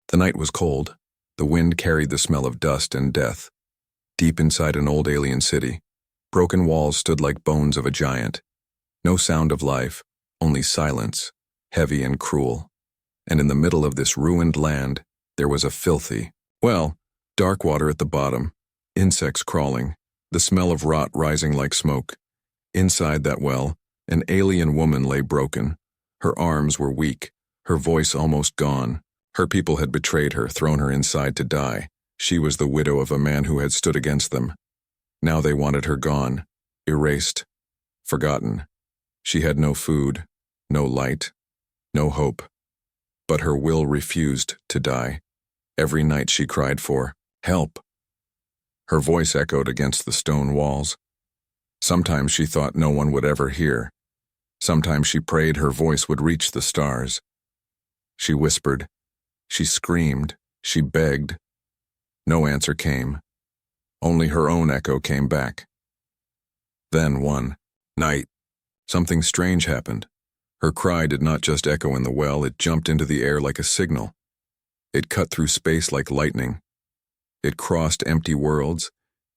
The night was cold. The wind carried the smell of dust and death. Deep inside an old alien city, broken walls stood like bones of a giant. No sound of life, only silence, heavy and cruel. And in the middle of this ruined land, there was a filthy, dark water at the bottom, insects crawling, the smell of rot rising like smoke. Inside that well, an alien woman lay broken. Her arms were weak, her voice almost gone. Her people had betrayed her, thrown her inside to die. She was the widow of a man who had stood against them. Now they wanted her gone, erased, forgotten. She had no food, no light, no hope. But her will refused to die. Every night she cried for help. Her voice echoed against the stone walls. Sometimes she thought no one would ever hear. Sometimes she prayed her voice would reach the stars. She whispered, she screamed, she begged. No answer came. Only her own echo came back. Then one night, something strange happened. Her cry did not just echo in the well, it jumped into the air like a signal. It cut through space like lightning. It crossed empty worlds.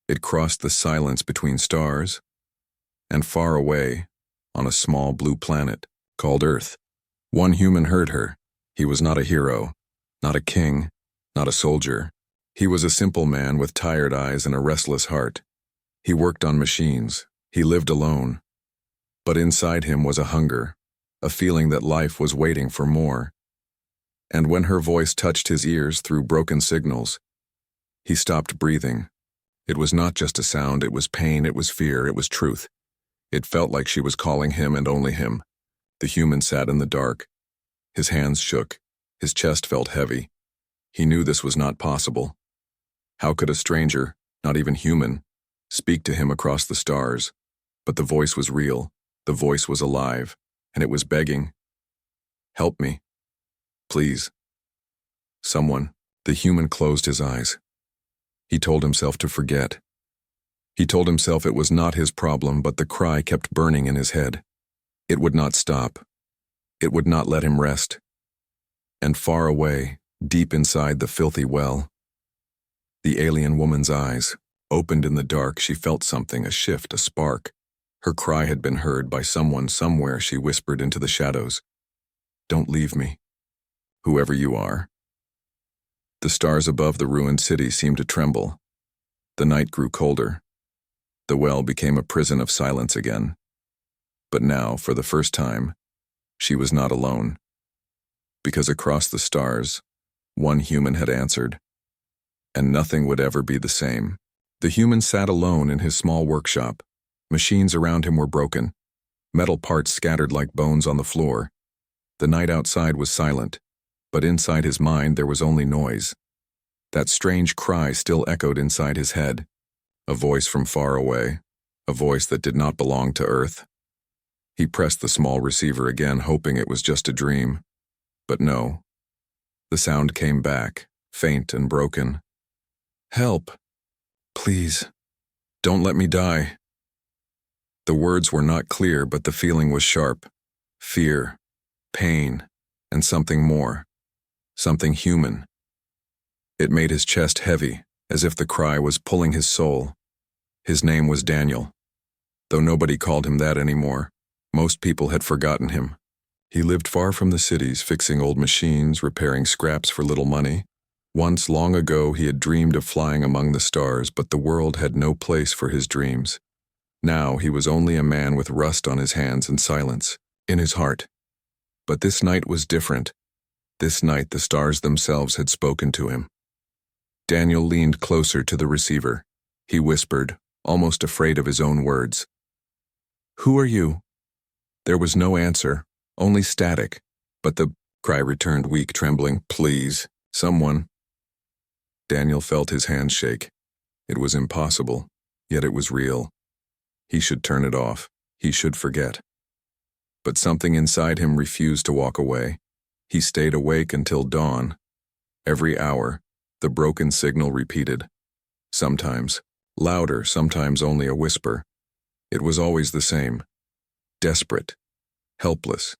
It crossed the silence between stars. And far away, on a small blue planet called Earth, one human heard her. He was not a hero, not a king, not a soldier. He was a simple man with tired eyes and a restless heart. He worked on machines. He lived alone. But inside him was a hunger, a feeling that life was waiting for more. And when her voice touched his ears through broken signals, he stopped breathing. It was not just a sound, it was pain, it was fear, it was truth. It felt like she was calling him and only him. The human sat in the dark. His hands shook. His chest felt heavy. He knew this was not possible. How could a stranger, not even human, speak to him across the stars? But the voice was real. The voice was alive, and it was begging. Help me. Please. Someone. The human closed his eyes. He told himself to forget. He told himself it was not his problem, but the cry kept burning in his head. It would not stop. It would not let him rest. And far away, deep inside the filthy well, the alien woman's eyes opened in the dark. She felt something, a shift, a spark. Her cry had been heard by someone somewhere. She whispered into the shadows, "Don't leave me, whoever you are." The stars above the ruined city seemed to tremble. The night grew colder. The well became a prison of silence again. But now, for the first time, she was not alone. Because across the stars, one human had answered. And nothing would ever be the same. The human sat alone in his small workshop. Machines around him were broken, metal parts scattered like bones on the floor. The night outside was silent, but inside his mind there was only noise. That strange cry still echoed inside his head. A voice from far away, a voice that did not belong to Earth. He pressed the small receiver again, hoping it was just a dream. But no. The sound came back, faint and broken. "Help. Please. Don't let me die." The words were not clear, but the feeling was sharp. Fear, pain, and something more. Something human. It made his chest heavy, as if the cry was pulling his soul. His name was Daniel. Though nobody called him that anymore, most people had forgotten him. He lived far from the cities, fixing old machines, repairing scraps for little money. Once, long ago, he had dreamed of flying among the stars, but the world had no place for his dreams. Now he was only a man with rust on his hands and silence in his heart. But this night was different. This night the stars themselves had spoken to him. Daniel leaned closer to the receiver. He whispered, almost afraid of his own words. "Who are you?" There was no answer, only static, but the cry returned, weak, trembling. "Please, someone." Daniel felt his hands shake. It was impossible, yet it was real. He should turn it off. He should forget. But something inside him refused to walk away. He stayed awake until dawn. Every hour, the broken signal repeated. Sometimes, louder, sometimes only a whisper. It was always the same. Desperate. Helpless.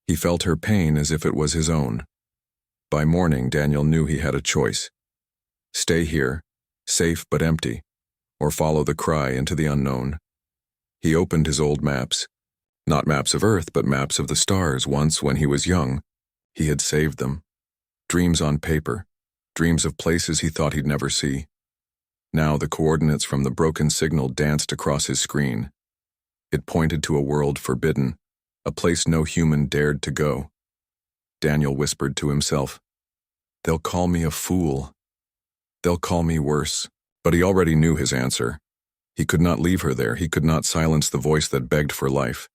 He felt her pain as if it was his own. By morning, Daniel knew he had a choice. Stay here, safe but empty, or follow the cry into the unknown. He opened his old maps. Not maps of Earth, but maps of the stars. Once, when he was young, he had saved them. Dreams on paper, dreams of places he thought he'd never see. Now the coordinates from the broken signal danced across his screen. It pointed to a world forbidden, a place no human dared to go. Daniel whispered to himself, "They'll call me a fool. They'll call me worse." But he already knew his answer. He could not leave her there. He could not silence the voice that begged for life.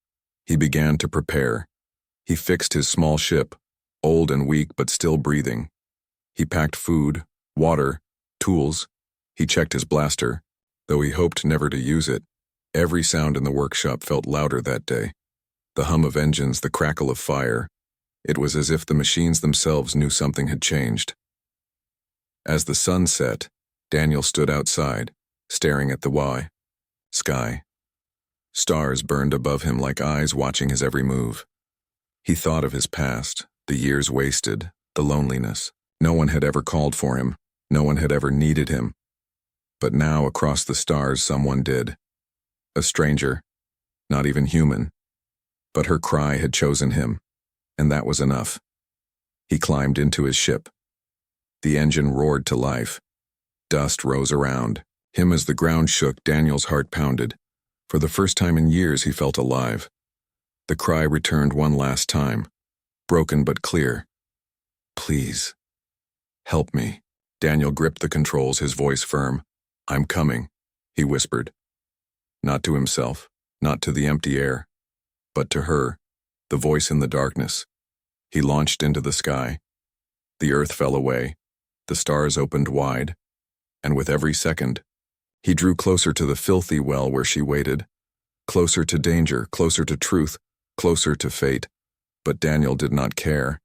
He began to prepare. He fixed his small ship, old and weak but still breathing. He packed food, water, tools. He checked his blaster, though he hoped never to use it. Every sound in the workshop felt louder that day. The hum of engines, the crackle of fire. It was as if the machines themselves knew something had changed. As the sun set, Daniel stood outside, staring at the sky. Stars burned above him like eyes watching his every move. He thought of his past, the years wasted, the loneliness. No one had ever called for him. No one had ever needed him. But now, across the stars, someone did. A stranger, not even human. But her cry had chosen him, and that was enough. He climbed into his ship. The engine roared to life. Dust rose around him as the ground shook. Daniel's heart pounded. For the first time in years, he felt alive. The cry returned one last time, broken but clear. "Please, help me." Daniel gripped the controls, his voice firm. "I'm coming," he whispered. Not to himself, not to the empty air, but to her, the voice in the darkness. He launched into the sky. The earth fell away. The stars opened wide. And with every second, he drew closer to the filthy well where she waited. Closer to danger, closer to truth, closer to fate. But Daniel did not care,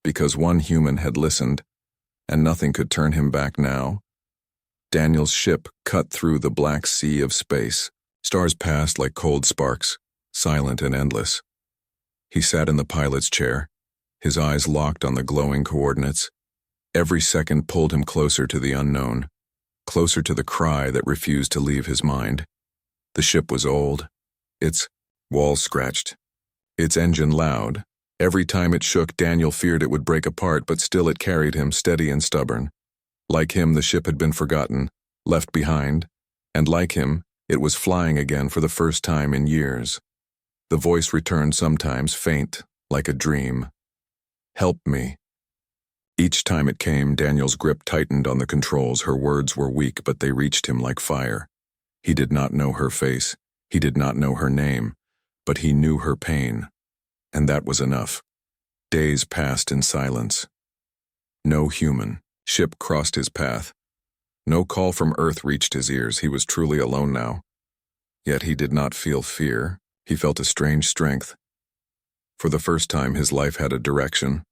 because one human had listened, and nothing could turn him back now. Daniel's ship cut through the black sea of space. Stars passed like cold sparks, silent and endless. He sat in the pilot's chair, his eyes locked on the glowing coordinates. Every second pulled him closer to the unknown, closer to the cry that refused to leave his mind. The ship was old, its walls scratched, its engine loud. Every time it shook, Daniel feared it would break apart, but still it carried him, steady and stubborn. Like him, the ship had been forgotten, left behind, and like him, it was flying again for the first time in years. The voice returned, sometimes faint, like a dream. "Help me." Each time it came, Daniel's grip tightened on the controls. Her words were weak, but they reached him like fire. He did not know her face. He did not know her name, but he knew her pain. And that was enough. Days passed in silence. No human ship crossed his path. No call from Earth reached his ears. He was truly alone now. Yet he did not feel fear. He felt a strange strength. For the first time, his life had a direction.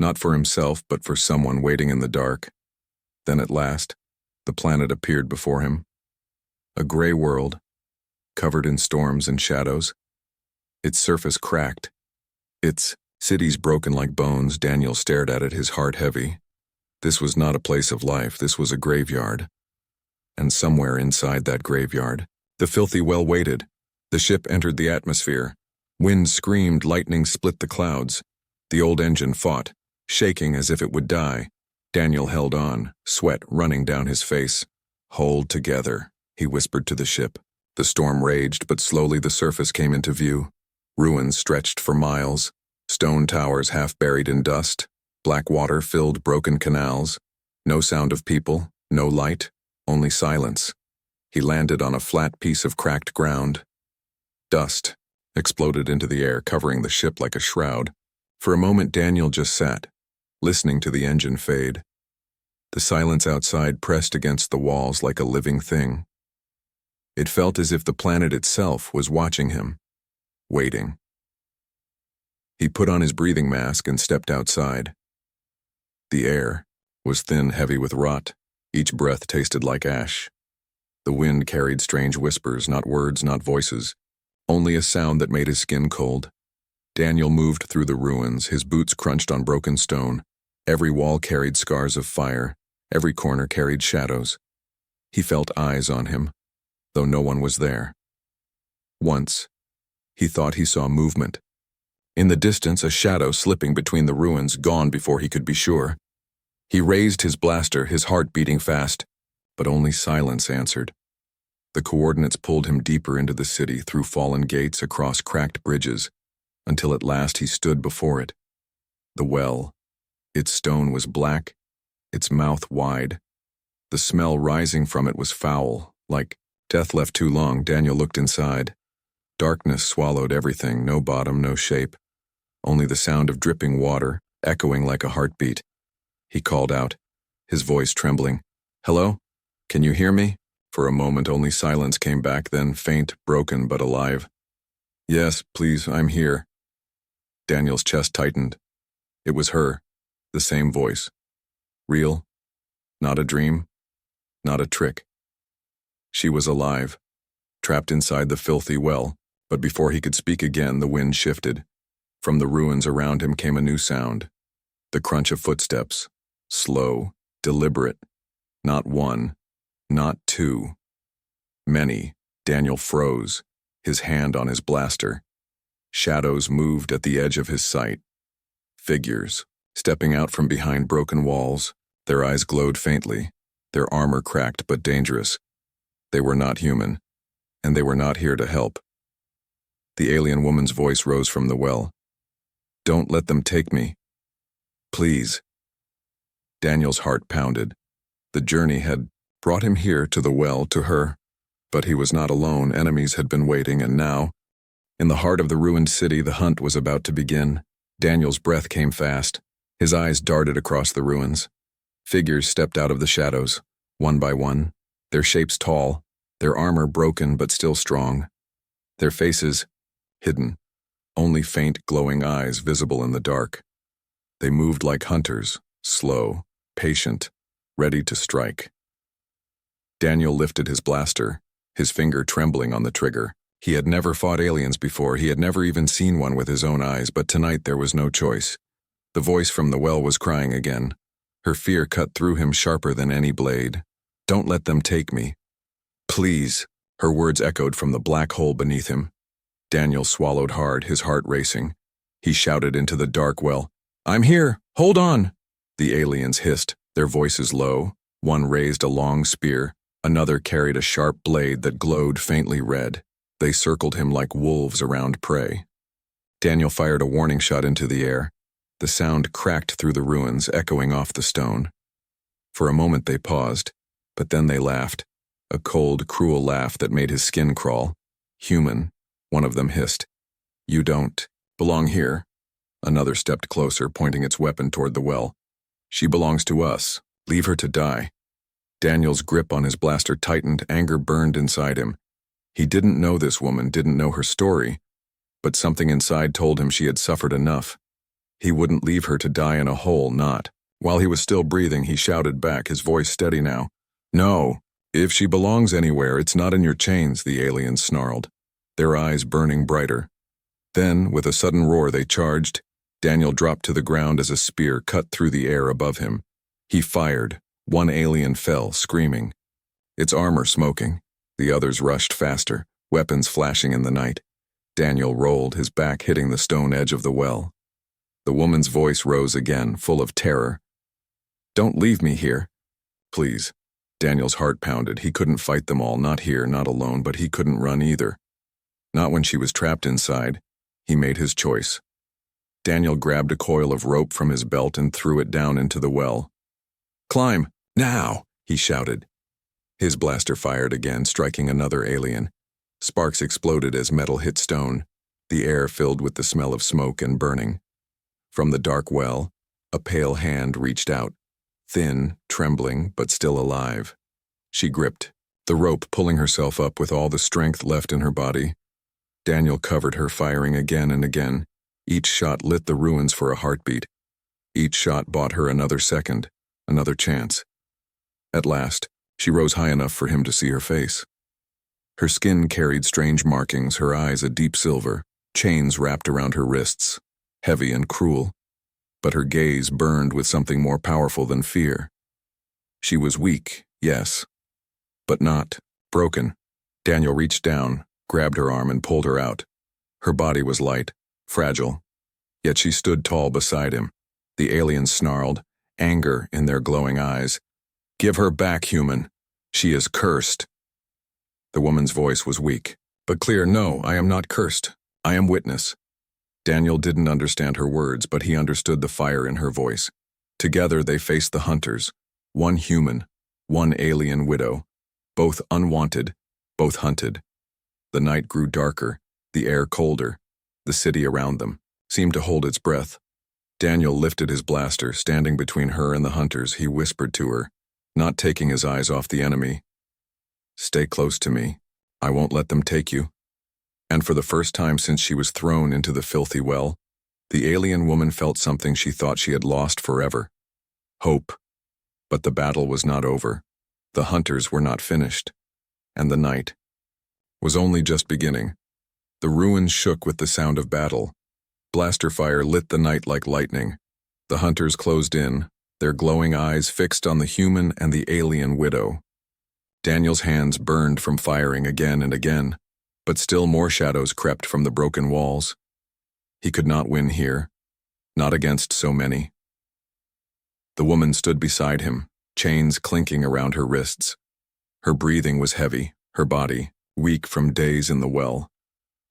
Not for himself, but for someone waiting in the dark. Then at last, the planet appeared before him. A gray world, covered in storms and shadows. Its surface cracked. Its cities broken like bones. Daniel stared at it, his heart heavy. This was not a place of life. This was a graveyard. And somewhere inside that graveyard, the filthy well waited. The ship entered the atmosphere. Wind screamed, lightning split the clouds. The old engine fought, shaking as if it would die. Daniel held on, sweat running down his face. "Hold together," he whispered to the ship. The storm raged, but slowly the surface came into view. Ruins stretched for miles, stone towers half buried in dust. Black water filled broken canals. No sound of people, no light, only silence. He landed on a flat piece of cracked ground. Dust exploded into the air, covering the ship like a shroud. For a moment, Daniel just sat, listening to the engine fade. The silence outside pressed against the walls like a living thing. It felt as if the planet itself was watching him, waiting. He put on his breathing mask and stepped outside. The air was thin, heavy with rot. Each breath tasted like ash. The wind carried strange whispers, not words, not voices, only a sound that made his skin cold. Daniel moved through the ruins, his boots crunched on broken stone, Every wall carried scars of fire, every corner carried shadows. He felt eyes on him, though no one was there. Once, he thought he saw movement. In the distance, a shadow slipping between the ruins, gone before he could be sure. He raised his blaster, his heart beating fast, but only silence answered. The coordinates pulled him deeper into the city, through fallen gates, across cracked bridges, until at last he stood before it. The well. Its stone was black, its mouth wide. The smell rising from it was foul, like death left too long. Daniel looked inside. Darkness swallowed everything, no bottom, no shape. Only the sound of dripping water, echoing like a heartbeat. He called out, his voice trembling. "Hello? Can you hear me?" For a moment only silence came back, then faint, broken, but alive. "Yes, please, I'm here." Daniel's chest tightened. It was her, the same voice. Real? Not a dream? Not a trick. She was alive, trapped inside the filthy well, but before he could speak again, the wind shifted. From the ruins around him came a new sound, the crunch of footsteps, slow, deliberate. Not one, not two. Many. Daniel froze, his hand on his blaster. Shadows moved at the edge of his sight. Figures, stepping out from behind broken walls, their eyes glowed faintly, their armor cracked but dangerous. They were not human, and they were not here to help. The alien woman's voice rose from the well. "Don't let them take me. Please." Daniel's heart pounded. The journey had brought him here, to the well, to her. But he was not alone. Enemies had been waiting, and now, in the heart of the ruined city, the hunt was about to begin. Daniel's breath came fast. His eyes darted across the ruins. Figures stepped out of the shadows, one by one, their shapes tall, their armor broken but still strong. Their faces hidden, only faint glowing eyes visible in the dark. They moved like hunters, slow, patient, ready to strike. Daniel lifted his blaster, his finger trembling on the trigger. He had never fought aliens before, he had never even seen one with his own eyes, but tonight there was no choice. The voice from the well was crying again. Her fear cut through him sharper than any blade. "Don't let them take me. Please." Her words echoed from the black hole beneath him. Daniel swallowed hard, his heart racing. He shouted into the dark well, "I'm here! Hold on!" The aliens hissed, their voices low. One raised a long spear, another carried a sharp blade that glowed faintly red. They circled him like wolves around prey. Daniel fired a warning shot into the air. The sound cracked through the ruins, echoing off the stone. For a moment they paused, but then they laughed, a cold, cruel laugh that made his skin crawl. "Human," one of them hissed. "You don't belong here." Another stepped closer, pointing its weapon toward the well. "She belongs to us. Leave her to die." Daniel's grip on his blaster tightened, anger burned inside him. He didn't know this woman, didn't know her story, but something inside told him she had suffered enough. He wouldn't leave her to die in a hole, not. While he was still breathing, he shouted back, his voice steady now. "No, if she belongs anywhere, it's not in your chains," the aliens snarled, their eyes burning brighter. Then, with a sudden roar, they charged. Daniel dropped to the ground as a spear cut through the air above him. He fired. One alien fell, screaming, its armor smoking. The others rushed faster, weapons flashing in the night. Daniel rolled, his back hitting the stone edge of the well. The woman's voice rose again, full of terror. "Don't leave me here. Please." Daniel's heart pounded. He couldn't fight them all, not here, not alone, but he couldn't run either. Not when she was trapped inside. He made his choice. Daniel grabbed a coil of rope from his belt and threw it down into the well. "Climb, now!" he shouted. His blaster fired again, striking another alien. Sparks exploded as metal hit stone, the air filled with the smell of smoke and burning. From the dark well, a pale hand reached out, thin, trembling, but still alive. She gripped, the rope pulling herself up with all the strength left in her body. Daniel covered her, firing again and again. Each shot lit the ruins for a heartbeat. Each shot bought her another second, another chance. At last, she rose high enough for him to see her face. Her skin carried strange markings, her eyes a deep silver, chains wrapped around her wrists, heavy and cruel. but her gaze burned with something more powerful than fear. She was weak, yes, but not broken. Daniel reached down, grabbed her arm and pulled her out. Her body was light, fragile, yet she stood tall beside him. The aliens snarled, anger in their glowing eyes. "Give her back, human. She is cursed." The woman's voice was weak, but clear. "No, I am not cursed. I am witness." Daniel didn't understand her words, but he understood the fire in her voice. Together they faced the hunters, one human, one alien widow, both unwanted, both hunted. The night grew darker, the air colder. The city around them seemed to hold its breath. Daniel lifted his blaster, standing between her and the hunters. He whispered to her, not taking his eyes off the enemy, "Stay close to me. I won't let them take you." And for the first time since she was thrown into the filthy well, the alien woman felt something she thought she had lost forever: hope. But the battle was not over. The hunters were not finished. And the night was only just beginning. The ruins shook with the sound of battle. Blaster fire lit the night like lightning. The hunters closed in, their glowing eyes fixed on the human and the alien widow. Daniel's hands burned from firing again and again, but still more shadows crept from the broken walls. He could not win here, not against so many. The woman stood beside him, chains clinking around her wrists. Her breathing was heavy, her body weak from days in the well,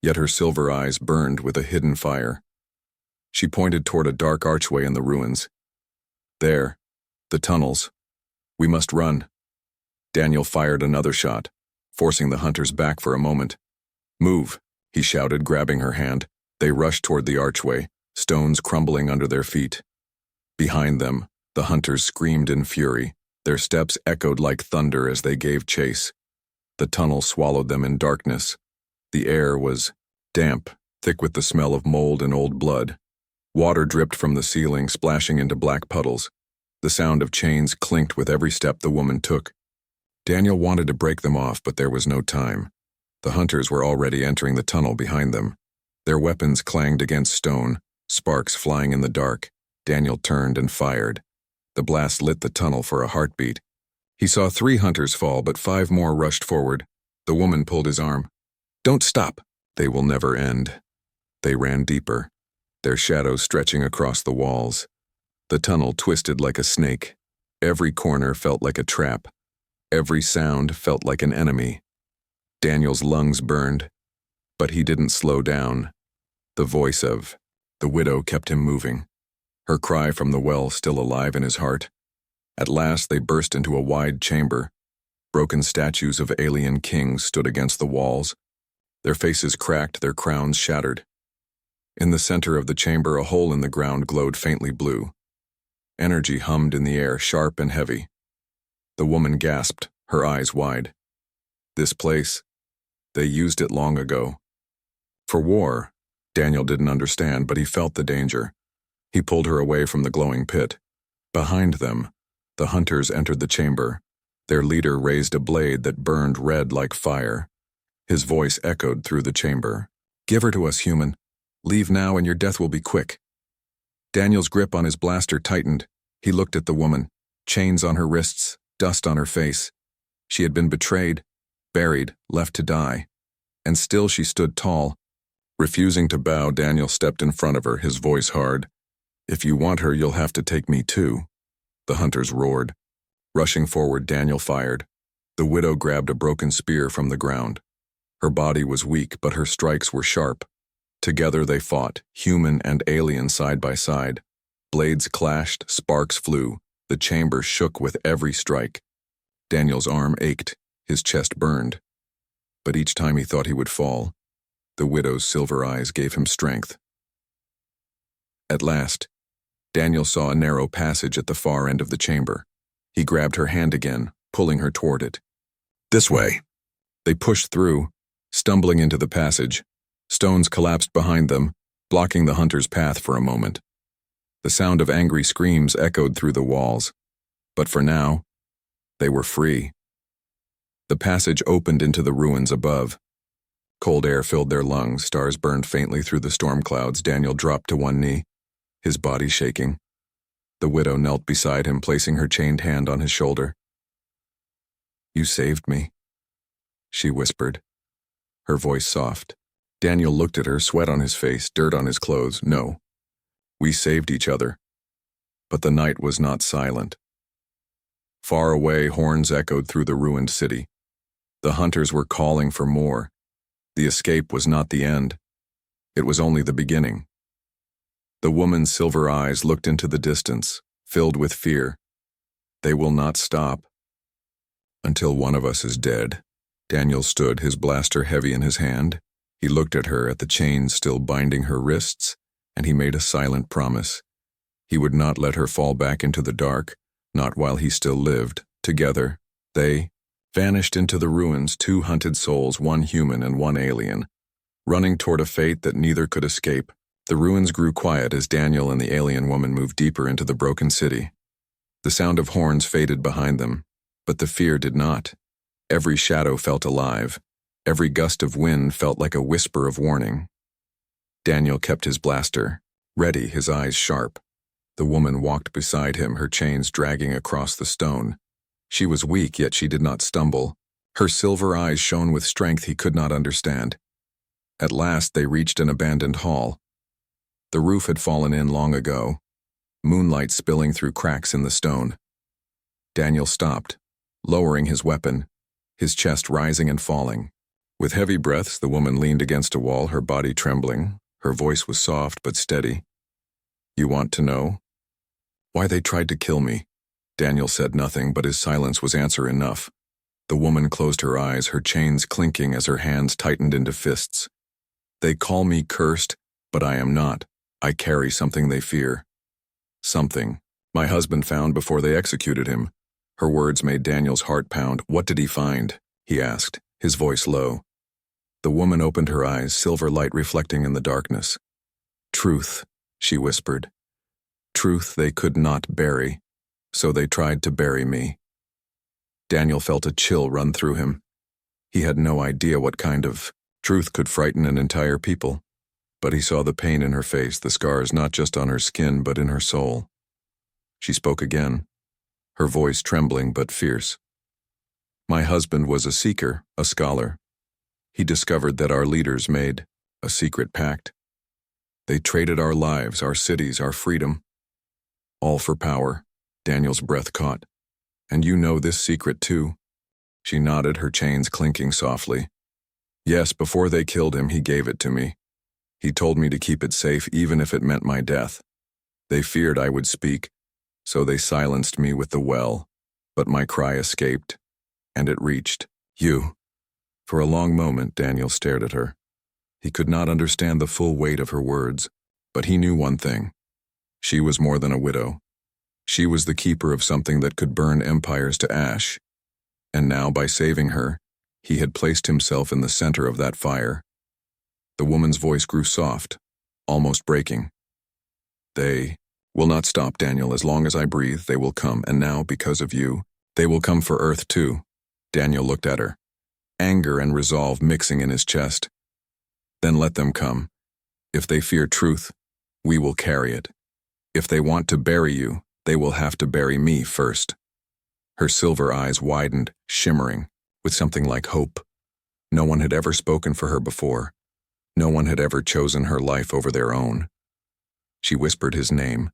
yet her silver eyes burned with a hidden fire. She pointed toward a dark archway in the ruins. "There, the tunnels. We must run." Daniel fired another shot, forcing the hunters back for a moment. "Move," he shouted, grabbing her hand. They rushed toward the archway, stones crumbling under their feet. Behind them, the hunters screamed in fury. Their steps echoed like thunder as they gave chase. The tunnel swallowed them in darkness. The air was damp, thick with the smell of mold and old blood. Water dripped from the ceiling, splashing into black puddles. The sound of chains clinked with every step the woman took. Daniel wanted to break them off, but there was no time. The hunters were already entering the tunnel behind them. Their weapons clanged against stone, sparks flying in the dark. Daniel turned and fired. The blast lit the tunnel for a heartbeat. He saw 3 hunters fall, but 5 more rushed forward. The woman pulled his arm. "Don't stop. They will never end." They ran deeper, their shadows stretching across the walls. The tunnel twisted like a snake. Every corner felt like a trap. Every sound felt like an enemy. Daniel's lungs burned, but he didn't slow down. The voice of the widow kept him moving, her cry from the well still alive in his heart. At last they burst into a wide chamber. Broken statues of alien kings stood against the walls. Their faces cracked, their crowns shattered. In the center of the chamber, a hole in the ground glowed faintly blue. Energy hummed in the air, sharp and heavy. The woman gasped, her eyes wide. This place, they used it long ago. For war, Daniel didn't understand, but he felt the danger. He pulled her away from the glowing pit. Behind them, the hunters entered the chamber. Their leader raised a blade that burned red like fire. His voice echoed through the chamber. "Give her to us, human. Leave now and your death will be quick." Daniel's grip on his blaster tightened. He looked at the woman, chains on her wrists, dust on her face. She had been betrayed, buried, left to die. And still she stood tall. Refusing to bow, Daniel stepped in front of her, his voice hard. "If you want her, you'll have to take me too." The hunters roared. Rushing forward, Daniel fired. The widow grabbed a broken spear from the ground. Her body was weak, but her strikes were sharp. Together they fought, human and alien side by side. Blades clashed, sparks flew. The chamber shook with every strike. Daniel's arm ached, his chest burned. But each time he thought he would fall, the widow's silver eyes gave him strength. At last, Daniel saw a narrow passage at the far end of the chamber. He grabbed her hand again, pulling her toward it. "This way." They pushed through, stumbling into the passage. Stones collapsed behind them, blocking the hunter's path for a moment. The sound of angry screams echoed through the walls. But for now, they were free. The passage opened into the ruins above. Cold air filled their lungs, stars burned faintly through the storm clouds. Daniel dropped to one knee, his body shaking. The widow knelt beside him, placing her chained hand on his shoulder. "You saved me," she whispered, her voice soft. Daniel looked at her, sweat on his face, dirt on his clothes. "No, we saved each other." But the night was not silent. Far away, horns echoed through the ruined city. The hunters were calling for more. The escape was not the end. It was only the beginning. The woman's silver eyes looked into the distance, filled with fear. "They will not stop until one of us is dead." Daniel stood, his blaster heavy in his hand. He looked at her, at the chains still binding her wrists, and he made a silent promise. He would not let her fall back into the dark, not while he still lived. Together, they vanished into the ruins, two hunted souls, one human and one alien, running toward a fate that neither could escape. The ruins grew quiet as Daniel and the alien woman moved deeper into the broken city. The sound of horns faded behind them, but the fear did not. Every shadow felt alive. Every gust of wind felt like a whisper of warning. Daniel kept his blaster, ready, his eyes sharp. The woman walked beside him, her chains dragging across the stone. She was weak, yet she did not stumble. Her silver eyes shone with strength he could not understand. At last they reached an abandoned hall. The roof had fallen in long ago, moonlight spilling through cracks in the stone. Daniel stopped, lowering his weapon, his chest rising and falling. With heavy breaths, the woman leaned against a wall, her body trembling. Her voice was soft but steady. "You want to know why they tried to kill me?" Daniel said nothing, but his silence was answer enough. The woman closed her eyes, her chains clinking as her hands tightened into fists. "They call me cursed, but I am not. I carry something they fear. Something my husband found before they executed him." Her words made Daniel's heart pound. "What did he find?" he asked, his voice low. The woman opened her eyes, silver light reflecting in the darkness. "Truth," she whispered. "Truth they could not bury, so they tried to bury me." Daniel felt a chill run through him. He had no idea what kind of truth could frighten an entire people, but he saw the pain in her face, the scars not just on her skin but in her soul. She spoke again, her voice trembling but fierce. "My husband was a seeker, a scholar. He discovered that our leaders made a secret pact. They traded our lives, our cities, our freedom, all for power." Daniel's breath caught. "And you know this secret too?" She nodded, her chains clinking softly. "Yes, before they killed him, he gave it to me. He told me to keep it safe even if it meant my death. They feared I would speak, so they silenced me with the well, but my cry escaped, and it reached you." For a long moment, Daniel stared at her. He could not understand the full weight of her words, but he knew one thing. She was more than a widow. She was the keeper of something that could burn empires to ash. And now, by saving her, he had placed himself in the center of that fire. The woman's voice grew soft, almost breaking. "They will not stop, Daniel. As long as I breathe, they will come. And now, because of you, they will come for Earth too." Daniel looked at her, anger and resolve mixing in his chest. "Then let them come. If they fear truth, we will carry it. If they want to bury you, they will have to bury me first." Her silver eyes widened, shimmering, with something like hope. No one had ever spoken for her before. No one had ever chosen her life over their own. She whispered his name,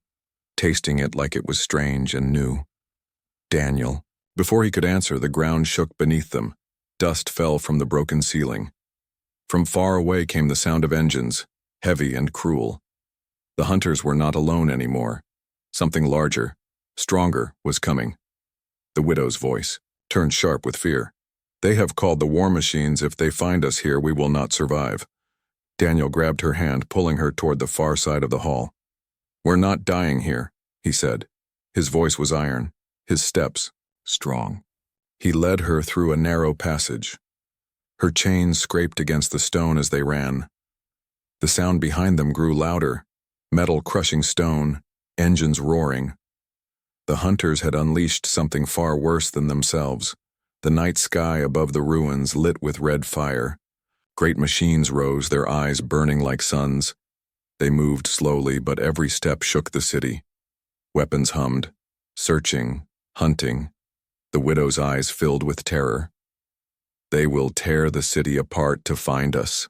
tasting it like it was strange and new. "Daniel." Before he could answer, the ground shook beneath them. Dust fell from the broken ceiling. From far away came the sound of engines, heavy and cruel. The hunters were not alone anymore. Something larger, stronger, was coming. The widow's voice turned sharp with fear. "They have called the war machines. If they find us here, we will not survive." Daniel grabbed her hand, pulling her toward the far side of the hall. "We're not dying here," he said. His voice was iron, his steps strong. He led her through a narrow passage. Her chains scraped against the stone as they ran. The sound behind them grew louder, metal crushing stone, engines roaring. The hunters had unleashed something far worse than themselves. The night sky above the ruins lit with red fire. Great machines rose, their eyes burning like suns. They moved slowly, but every step shook the city. Weapons hummed, searching, hunting. The widow's eyes filled with terror. They will tear the city apart to find us.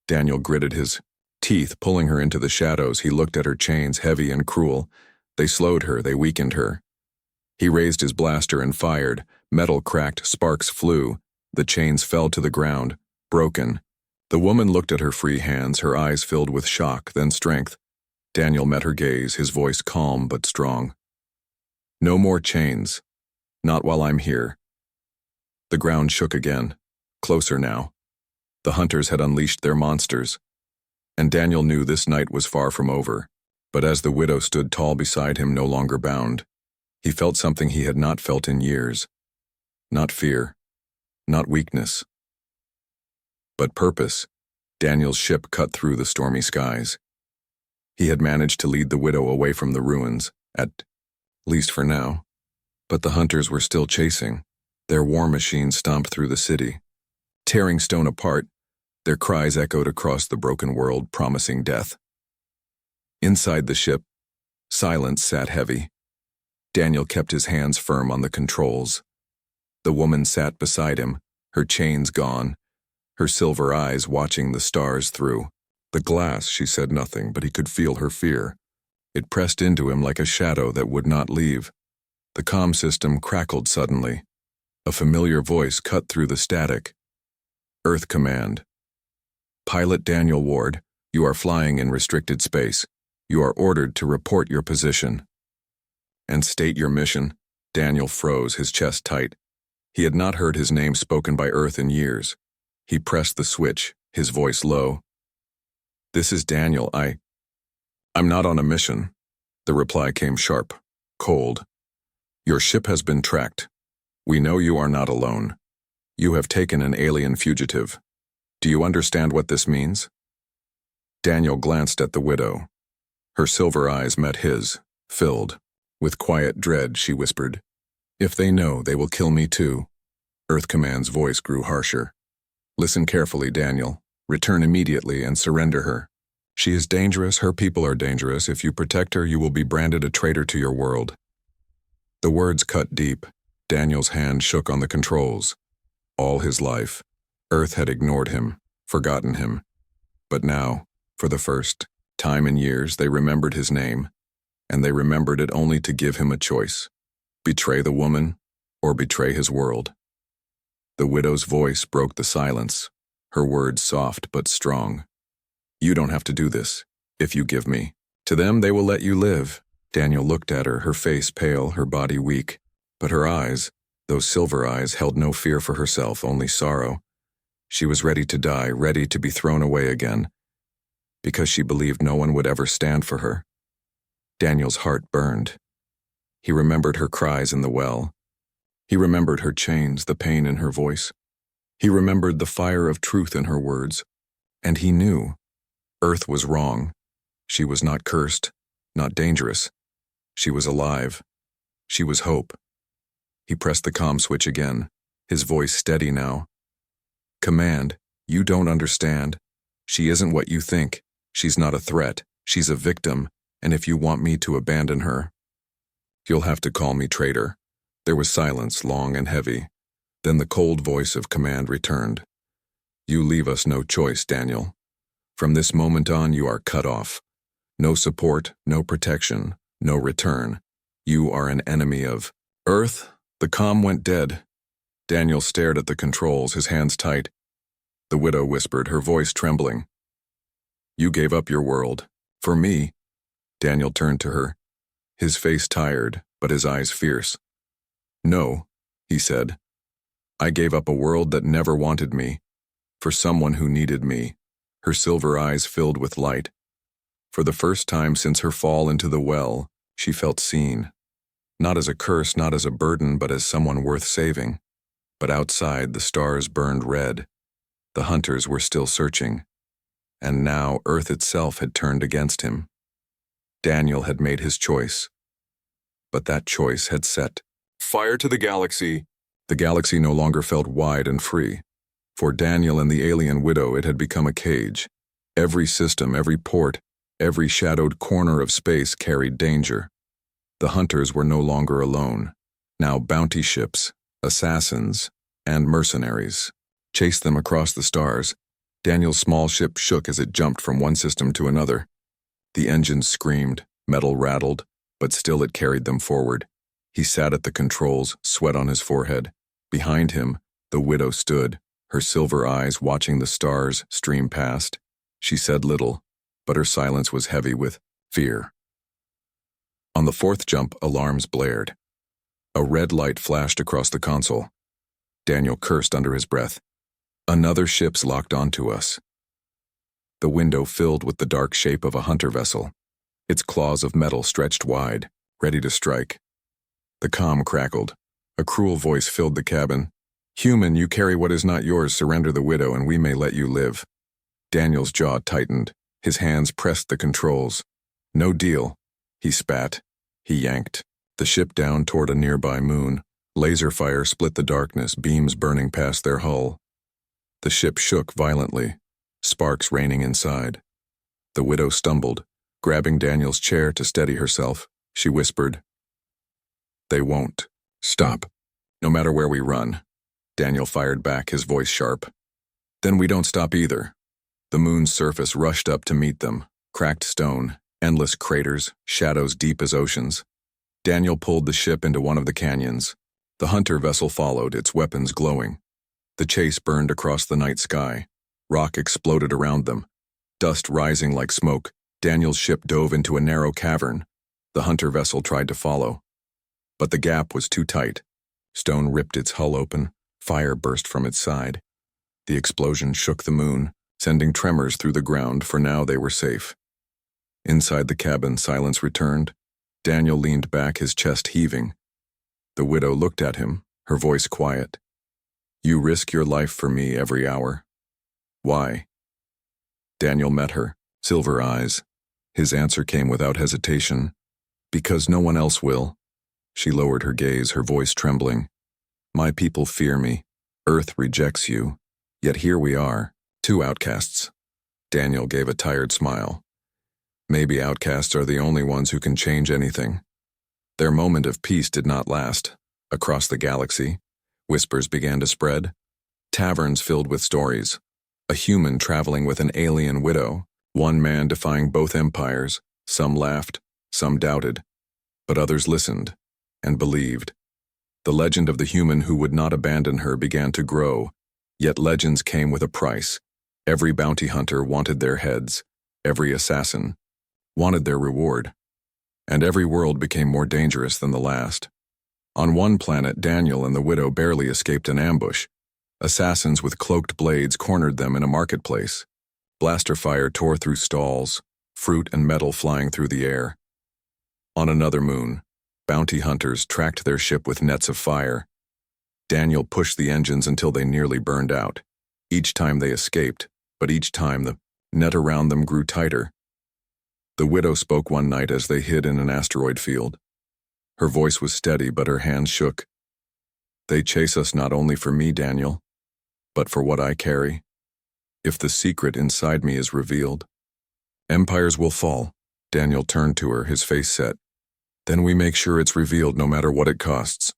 Daniel gritted his teeth, pulling her into the shadows. He looked at her chains, heavy and cruel. They slowed her, they weakened her. He raised his blaster and fired. Metal cracked, sparks flew. The chains fell to the ground, broken. The woman looked at her free hands, her eyes filled with shock, then strength. Daniel met her gaze, his voice calm but strong. No more chains. Not while I'm here. The ground shook again, closer now. The hunters had unleashed their monsters, and Daniel knew this night was far from over. But as the widow stood tall beside him, no longer bound, he felt something he had not felt in years. Not fear, not weakness, but purpose. Daniel's ship cut through the stormy skies. He had managed to lead the widow away from the ruins, at least for now. But the hunters were still chasing. Their war machines stomped through the city, tearing stone apart. Their cries echoed across the broken world, promising death. Inside the ship, silence sat heavy. Daniel kept his hands firm on the controls. The woman sat beside him, her chains gone, her silver eyes watching the stars through. The glass, she said nothing, but he could feel her fear. It pressed into him like a shadow that would not leave. The comm system crackled suddenly. A familiar voice cut through the static. Earth command. Pilot Daniel Ward, you are flying in restricted space. You are ordered to report your position. And state your mission. Daniel froze, his chest tight. He had not heard his name spoken by Earth in years. He pressed the switch, his voice low. This is Daniel, I'm not on a mission. The reply came sharp, cold. Your ship has been tracked. We know you are not alone. You have taken an alien fugitive. Do you understand what this means? Daniel glanced at the widow. Her silver eyes met his, filled. With quiet dread, she whispered, If they know, they will kill me too. Earth Command's voice grew harsher. Listen carefully, Daniel. Return immediately and surrender her. She is dangerous, her people are dangerous. If you protect her, you will be branded a traitor to your world. The words cut deep. Daniel's hand shook on the controls. All his life, Earth had ignored him, forgotten him. But now, for the first time in years, they remembered his name, and they remembered it only to give him a choice. Betray the woman, or betray his world. The widow's voice broke the silence, her words soft but strong. You don't have to do this, if you give me. To them, they will let you live. Daniel looked at her face pale, her body weak. But her eyes, those silver eyes, held no fear for herself, only sorrow. She was ready to die, ready to be thrown away again, because she believed no one would ever stand for her. Daniel's heart burned. He remembered her cries in the well. He remembered her chains, the pain in her voice. He remembered the fire of truth in her words. And he knew. Earth was wrong. She was not cursed, not dangerous. She was alive. She was hope. He pressed the comm switch again, his voice steady now. Command, you don't understand. She isn't what you think. She's not a threat. She's a victim, and if you want me to abandon her, you'll have to call me traitor. There was silence, long and heavy. Then the cold voice of command returned. You leave us no choice, Daniel. From this moment on, you are cut off. No support, no protection, no return. You are an enemy of Earth. The comm went dead. Daniel stared at the controls, his hands tight. The widow whispered, her voice trembling. You gave up your world. For me. Daniel turned to her, his face tired, but his eyes fierce. No, he said. I gave up a world that never wanted me, for someone who needed me. Her silver eyes filled with light. For the first time since her fall into the well, she felt seen. Not as a curse, not as a burden, but as someone worth saving. But outside, the stars burned red. The hunters were still searching. And now Earth itself had turned against him. Daniel had made his choice. But that choice had set fire to the galaxy. The galaxy no longer felt wide and free. For Daniel and the alien widow, it had become a cage. Every system, every port, every shadowed corner of space carried danger. The hunters were no longer alone. Now bounty ships, assassins, and mercenaries chased them across the stars. Daniel's small ship shook as it jumped from one system to another. The engines screamed, metal rattled, but still it carried them forward. He sat at the controls, sweat on his forehead. Behind him, the widow stood, her silver eyes watching the stars stream past. She said little, but her silence was heavy with fear. On the fourth jump, alarms blared. A red light flashed across the console. Daniel cursed under his breath. Another ship's locked onto us. The window filled with the dark shape of a hunter vessel, its claws of metal stretched wide, ready to strike. The comm crackled. A cruel voice filled the cabin. "Human, you carry what is not yours. Surrender the widow and we may let you live." Daniel's jaw tightened. His hands pressed the controls. "No deal." He spat. He yanked the ship down toward a nearby moon. Laser fire split the darkness, beams burning past their hull. The ship shook violently, sparks raining inside. The widow stumbled, grabbing Daniel's chair to steady herself. She whispered, "They won't stop, no matter where we run." Daniel fired back, his voice sharp. "Then we don't stop either." The moon's surface rushed up to meet them, cracked stone, endless craters, shadows deep as oceans. Daniel pulled the ship into one of the canyons. The hunter vessel followed, its weapons glowing. The chase burned across the night sky. Rock exploded around them, dust rising like smoke. Daniel's ship dove into a narrow cavern. The hunter vessel tried to follow, but the gap was too tight. Stone ripped its hull open. Fire burst from its side. The explosion shook the moon, sending tremors through the ground. For now they were safe. Inside the cabin, silence returned. Daniel leaned back, his chest heaving. The widow looked at him, her voice quiet. "You risk your life for me every hour. Why?" Daniel met her, silver eyes. His answer came without hesitation. "Because no one else will." She lowered her gaze, her voice trembling. "My people fear me. Earth rejects you. Yet here we are, two outcasts." Daniel gave a tired smile. Maybe outcasts are the only ones who can change anything. Their moment of peace did not last. Across the galaxy, whispers began to spread. Taverns filled with stories. A human traveling with an alien widow. One man defying both empires. Some laughed, some doubted. But others listened and believed. The legend of the human who would not abandon her began to grow. Yet legends came with a price. Every bounty hunter wanted their heads. Every assassin wanted their reward. And every world became more dangerous than the last. On one planet, Daniel and the widow barely escaped an ambush. Assassins with cloaked blades cornered them in a marketplace. Blaster fire tore through stalls, fruit and metal flying through the air. On another moon, bounty hunters tracked their ship with nets of fire. Daniel pushed the engines until they nearly burned out. Each time they escaped, but each time the net around them grew tighter. The widow spoke one night as they hid in an asteroid field. Her voice was steady, but her hands shook. "They chase us not only for me, Daniel, but for what I carry. If the secret inside me is revealed, empires will fall." Daniel turned to her, his face set. "Then we make sure it's revealed no matter what it costs."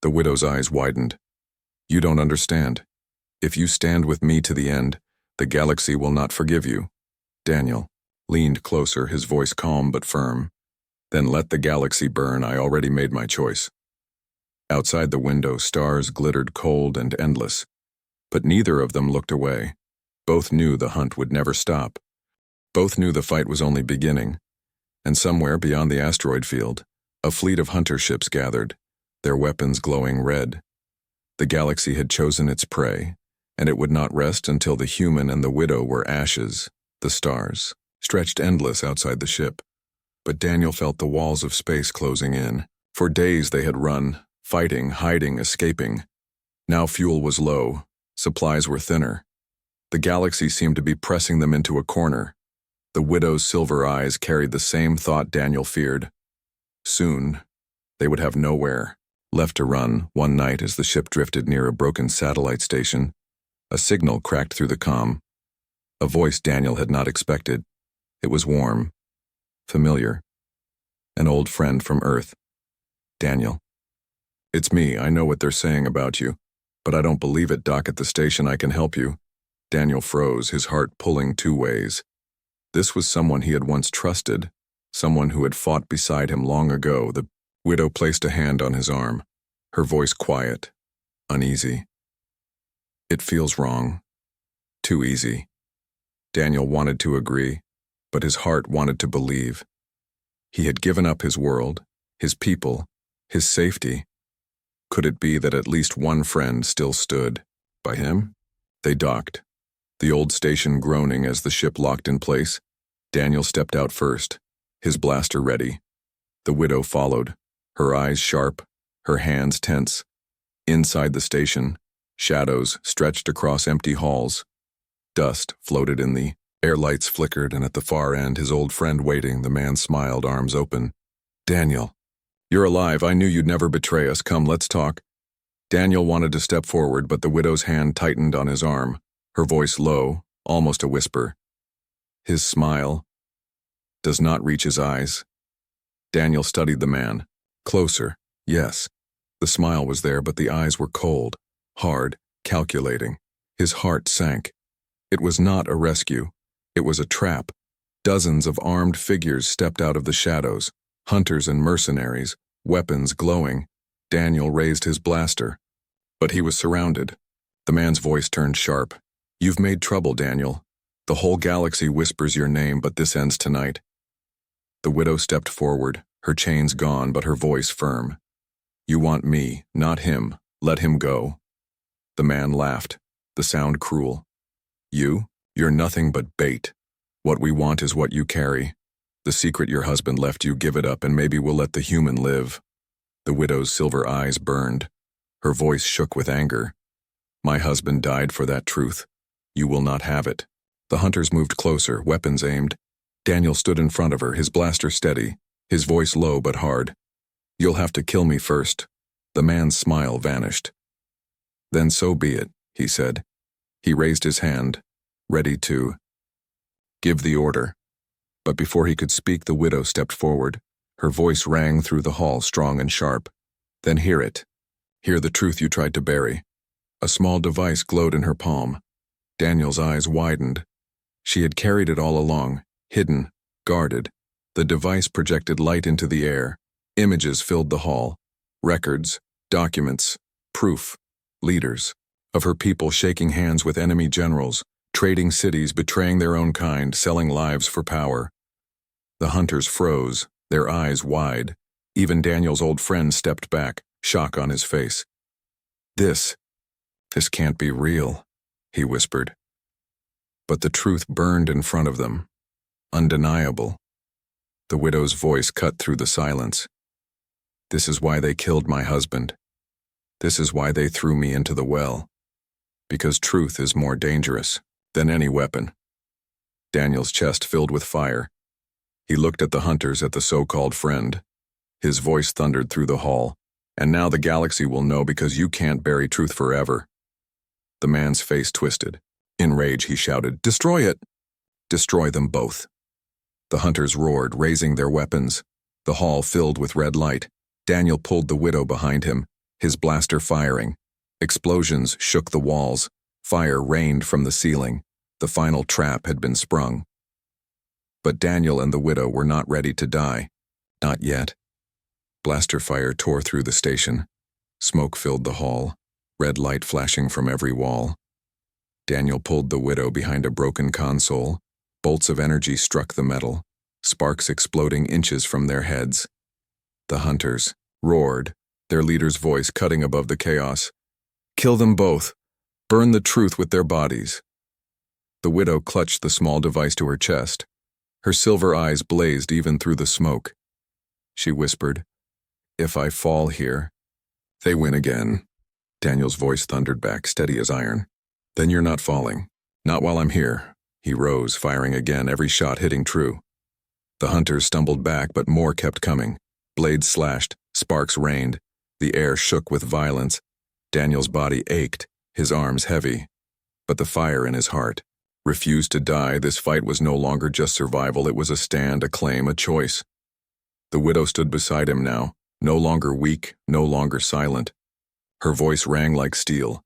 The widow's eyes widened. "You don't understand. If you stand with me to the end, the galaxy will not forgive you." Daniel leaned closer, his voice calm but firm. "Then let the galaxy burn. I already made my choice." Outside the window, stars glittered cold and endless, but neither of them looked away. Both knew the hunt would never stop. Both knew the fight was only beginning. And somewhere beyond the asteroid field, a fleet of hunter ships gathered, their weapons glowing red. The galaxy had chosen its prey, and it would not rest until the human and the widow were ashes. The stars stretched endless outside the ship, but Daniel felt the walls of space closing in. For days they had run, fighting, hiding, escaping. Now fuel was low, supplies were thinner. The galaxy seemed to be pressing them into a corner. The widow's silver eyes carried the same thought Daniel feared. Soon, they would have nowhere left to run. One night, as the ship drifted near a broken satellite station, a signal cracked through the comm. A voice Daniel had not expected. It was warm, familiar. An old friend from Earth. Daniel. It's me, I know what they're saying about you. But I don't believe it, Doc. At the station I can help you. Daniel froze, his heart pulling two ways. This was someone he had once trusted, someone who had fought beside him long ago. The widow placed a hand on his arm, her voice quiet, uneasy. It feels wrong. Too easy. Daniel wanted to agree, but his heart wanted to believe. He had given up his world, his people, his safety. Could it be that at least one friend still stood by him? They docked, the old station groaning as the ship locked in place. Daniel stepped out first, his blaster ready. The widow followed, her eyes sharp, her hands tense. Inside the station, shadows stretched across empty halls. Dust floated in the air, lights flickered, and at the far end, his old friend waiting. The man smiled, arms open. Daniel. You're alive. I knew you'd never betray us. Come, let's talk. Daniel wanted to step forward, but the widow's hand tightened on his arm, her voice low, almost a whisper. His smile does not reach his eyes. Daniel studied the man. Closer, yes. The smile was there, but the eyes were cold, hard, calculating. His heart sank. It was not a rescue. It was a trap. Dozens of armed figures stepped out of the shadows. Hunters and mercenaries, weapons glowing. Daniel raised his blaster. But he was surrounded. The man's voice turned sharp. You've made trouble, Daniel. The whole galaxy whispers your name, but this ends tonight. The widow stepped forward, her chains gone, but her voice firm. You want me, not him. Let him go. The man laughed, the sound cruel. You're nothing but bait. What we want is what you carry. The secret your husband left you, give it up, and maybe we'll let the human live. The widow's silver eyes burned. Her voice shook with anger. My husband died for that truth. You will not have it. The hunters moved closer, weapons aimed. Daniel stood in front of her, his blaster steady, his voice low but hard. You'll have to kill me first. The man's smile vanished. Then so be it, he said. He raised his hand, ready to give the order. But before he could speak, the widow stepped forward. Her voice rang through the hall, strong and sharp. Then hear it. Hear the truth you tried to bury. A small device glowed in her palm. Daniel's eyes widened. She had carried it all along, hidden, guarded. The device projected light into the air. Images filled the hall. Records, documents, proof, leaders of her people shaking hands with enemy generals, trading cities, betraying their own kind, selling lives for power. The hunters froze, their eyes wide. Even Daniel's old friend stepped back, shock on his face. This can't be real, he whispered. But the truth burned in front of them, undeniable. The widow's voice cut through the silence. This is why they killed my husband. This is why they threw me into the well. Because truth is more dangerous than any weapon. Daniel's chest filled with fire. He looked at the hunters, at the so-called friend. His voice thundered through the hall. And now the galaxy will know, because you can't bury truth forever. The man's face twisted. In rage, he shouted, Destroy it! Destroy them both. The hunters roared, raising their weapons. The hall filled with red light. Daniel pulled the widow behind him, his blaster firing. Explosions shook the walls. Fire rained from the ceiling. The final trap had been sprung. But Daniel and the widow were not ready to die. Not yet. Blaster fire tore through the station. Smoke filled the hall, red light flashing from every wall. Daniel pulled the widow behind a broken console. Bolts of energy struck the metal, sparks exploding inches from their heads. The hunters roared, their leader's voice cutting above the chaos. Kill them both. Burn the truth with their bodies. The widow clutched the small device to her chest. Her silver eyes blazed even through the smoke. She whispered, If I fall here, they win again. Daniel's voice thundered back, steady as iron. Then you're not falling. Not while I'm here. He rose, firing again, every shot hitting true. The hunters stumbled back, but more kept coming. Blades slashed, sparks rained. The air shook with violence. Daniel's body ached, his arms heavy. But the fire in his heart refused to die. This fight was no longer just survival. It was a stand, a claim, a choice. The widow stood beside him now, No longer weak, no longer silent. Her voice rang like steel.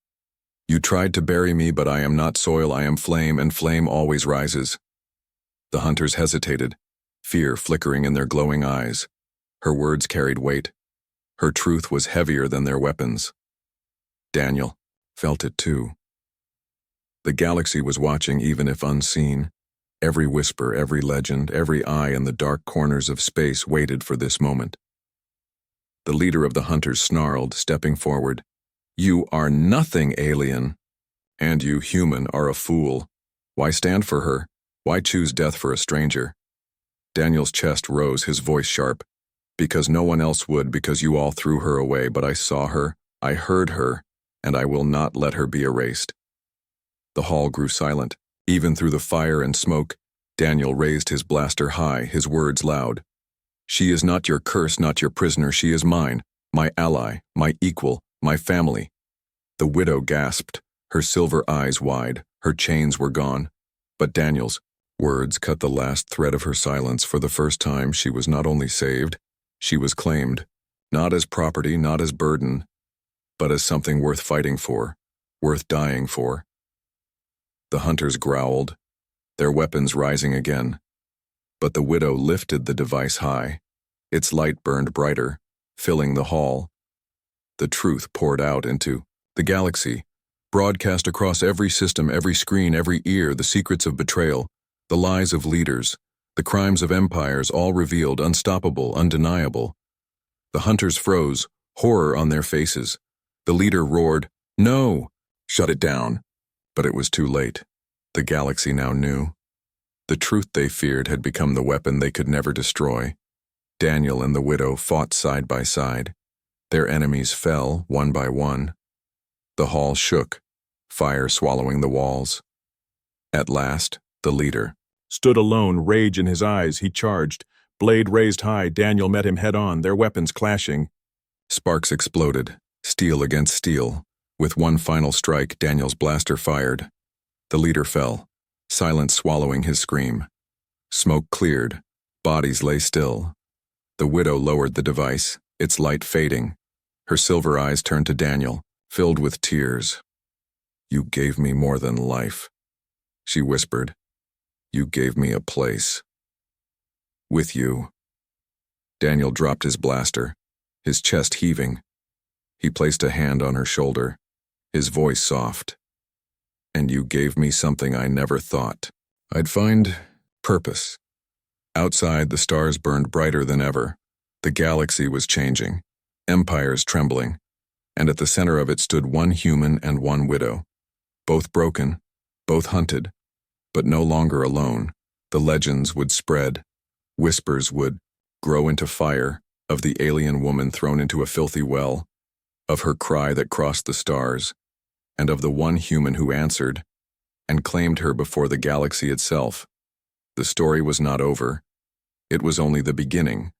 You tried to bury me, but I am not soil, I am flame, and flame always rises. The hunters hesitated, fear flickering in their glowing eyes. Her words carried weight. Her truth was heavier than their weapons. Daniel felt it too. The galaxy was watching, even if unseen. Every whisper, every legend, every eye in the dark corners of space waited for this moment. The leader of the hunters snarled, stepping forward. You are nothing, alien. And you, human, are a fool. Why stand for her? Why choose death for a stranger? Daniel's chest rose, his voice sharp. Because no one else would, because you all threw her away, but I saw her, I heard her, and I will not let her be erased. The hall grew silent. Even through the fire and smoke, Daniel raised his blaster high, his words loud. She is not your curse, not your prisoner, she is mine, my ally, my equal, my family. The widow gasped, her silver eyes wide, her chains were gone. But Daniel's words cut the last thread of her silence. For the first time, she was not only saved, she was claimed, not as property, not as burden, but as something worth fighting for, worth dying for. The hunters growled, their weapons rising again. But the widow lifted the device high. Its light burned brighter, filling the hall. The truth poured out into the galaxy, broadcast across every system, every screen, every ear, the secrets of betrayal, the lies of leaders, the crimes of empires, all revealed, unstoppable, undeniable. The hunters froze, horror on their faces. The leader roared, "No! Shut it down!" But it was too late. The galaxy now knew. The truth they feared had become the weapon they could never destroy. Daniel and the widow fought side by side. Their enemies fell, one by one. The hall shook, fire swallowing the walls. At last, the leader stood alone, rage in his eyes. He charged, blade raised high. Daniel met him head-on, their weapons clashing. Sparks exploded, steel against steel. With one final strike, Daniel's blaster fired. The leader fell, silence swallowing his scream. Smoke cleared, bodies lay still. The widow lowered the device, its light fading. Her silver eyes turned to Daniel, filled with tears. "You gave me more than life," she whispered. "You gave me a place. With you." Daniel dropped his blaster, his chest heaving. He placed a hand on her shoulder, his voice soft. "And you gave me something I never thought I'd find: purpose." Outside, the stars burned brighter than ever. The galaxy was changing, empires trembling, and at the center of it stood one human and one widow. Both broken, both hunted, but no longer alone. The legends would spread. Whispers would grow into fire of the alien woman thrown into a filthy well, of her cry that crossed the stars, and of the one human who answered and claimed her before the galaxy itself. The story was not over. It was only the beginning.